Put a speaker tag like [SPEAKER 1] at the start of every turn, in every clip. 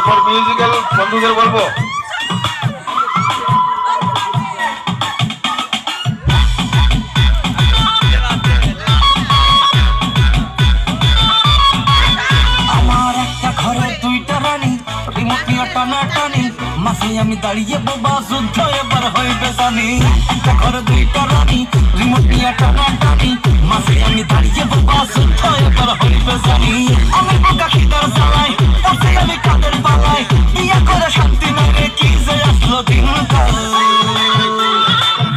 [SPEAKER 1] এরপর মিউজিক্যাল বন্ধুদের বলবো
[SPEAKER 2] মাসে আমি দাঁড়িয়ে বাবা যুদ্ধ এবার হইবে জানি একটা ঘরে দুইটা রানী রিমোট নিয়ে টানাটানি মাসে আমি দাঁড়িয়ে বাবা যুদ্ধ এবার হইবে জানি আমি বোকা খিদার চালাই পথে আমি কাদের পালাই বিয়ে করে শান্তি মেরে কি যে আসলো দিনকাল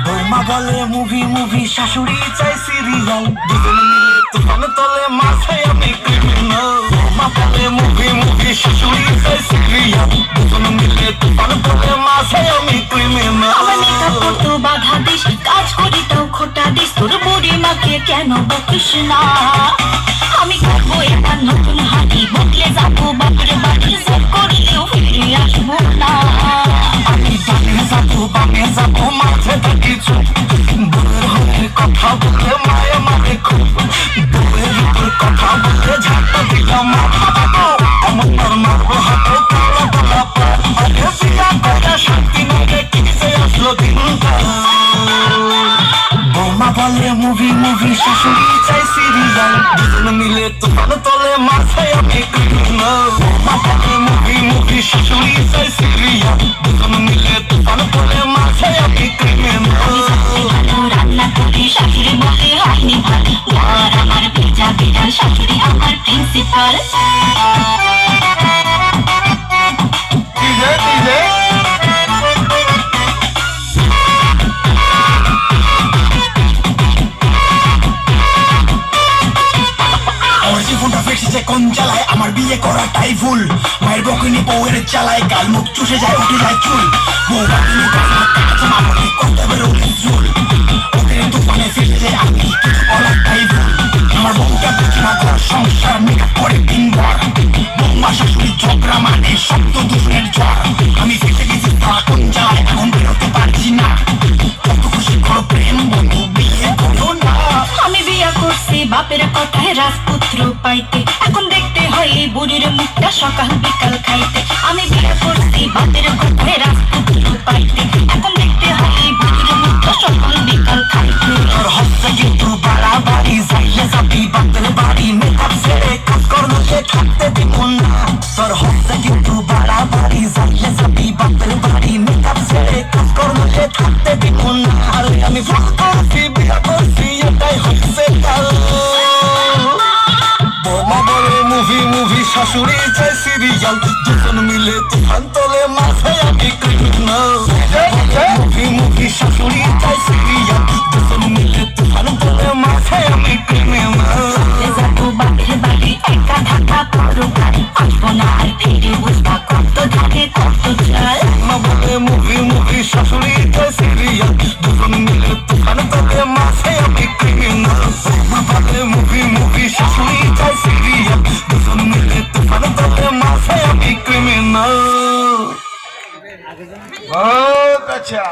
[SPEAKER 2] বৌমা বলে মুভি মুভি শাশুড়ি চাই সিরিয়াল দুজন মিলে তুফান তলে মাসে আমি ক্রিমিনাল বৌমা বলে মুভি মুভি শাশুড়ি চাই সিরিয়াল দুজন মিলে তুফান তলে মাসে আমি ক্রিমিনাল
[SPEAKER 3] আমার মেকআপ করতে বাধা দিস কাজ করি তাও খোটা দিস তোর বুড়ি মাকে কেন বকিস না আমি করবো এবার নতুন হাঁটি বদলে যাবো বাপের বাড়ি সব করলেও ফিরে আসবো না
[SPEAKER 2] আমি বানে যাবো মাঝে থাকি চুপ বউয়ের হয়ে কথা বলে মায়ে মারে খুব বউয়ের উপর কথা বলে ঝাঁটা দিলাম আমার মারবো হাতে কালা কালা পা আরে বিয়া করে শান্তি মেরে কি যে আসলো দিনকাল বৌমা বলে মুভি মুভি শাশুড়ি চাই সিরিয়াল দুজন মিলে তুফান তলে মাঝে আমি ক্রিমিনাল বৌমা বলে মুভি মুভি শাশুড়ি চাই সিরিয়াল দুজন মিলে তুফান তলে মাঝে আমি ক্রিমিনাল
[SPEAKER 3] রান্না করি শাশুড়ি বলে হয়নি ভালো আর আমার ভেজা বিড়াল শাশুড়ি আমার প্রিন্সিপাল
[SPEAKER 2] কোন চালায় আমার বিয়ে করাটাই ভুল মায়ের বকুনি বউয়ের চালায় গাল মুখ চুষে যায় উঠে যায় চুল বউ বাকিনি করতে পারে চুল ওদের দোকানে ফিরে যায় আমি কিছু বলাটাই ভুল আমার বউটা বুঝে না ঘর সংসার মেকআপ করে দিনভর বৌমা শাশুড়ি ঝগড়া মানে শব্দ দূষণের জ্বর আমি ফেসে গেছি কোন চালায় এখন বেরোতে পারছি না কত খুশি করো প্রেম বন্ধু বিয়ে করো না
[SPEAKER 3] আমি বিয়ে করছি বাপের কথায় রাজপুত্র পাইতে এখন দেখতে হয় এই বুড়ির মুখটা সকাল বিকাল খাইতে আমি বিয়ে করছি বাপের কথায় রাজপুত্র পাইতে এখন দেখতে হয় এই বুড়ির মুখটা সকাল বিকাল খাইতে
[SPEAKER 2] তোর হচ্ছে কিন্তু বাড়াবাড়ি যাইলে যাবি বাপের বাড়ি মেকআপ ছেড়ে কাজ করলো সে থাকতে দিব না তোর হচ্ছে কিন্তু বাড়াবাড়ি যাইলে যাবি বাপের বাড়ি মেকআপ ছেড়ে কাজ করলো সে থাকতে দিব না আর আমি ভুল করছি বিয়ে করছি এটাই হচ্ছে কাল বৌমা বলে মুভি মুভি শাশুড়ি চাই সিরিয়াল দুজন মিলে তুফান তলে মাঝে আমি ক্রিমিনাল মুভি মুভি শাশুড়ি চাই সিরিয়াল দুজন মিলে তুফান তলে মাঝে আমি ক্রিমিনাল
[SPEAKER 3] যাবো বাপের বাড়ি একা থাকা বড় গাড়ি আসবো না আর ফিরে বুঝবা কত থাকে কত চাল
[SPEAKER 2] বলে মুভি মুভি শাশুড়ি চাই সিরিয়াল দুজন মিলে তুফান তলে মাঝে আমি ক্রিমিনাল বলে মুভি মুভি শাশুড়ি চাই সিরিয়াল দুজন মিলে তুফান তলে মাঝে আমি ক্রিমিনাল
[SPEAKER 1] बहुत अच्छा।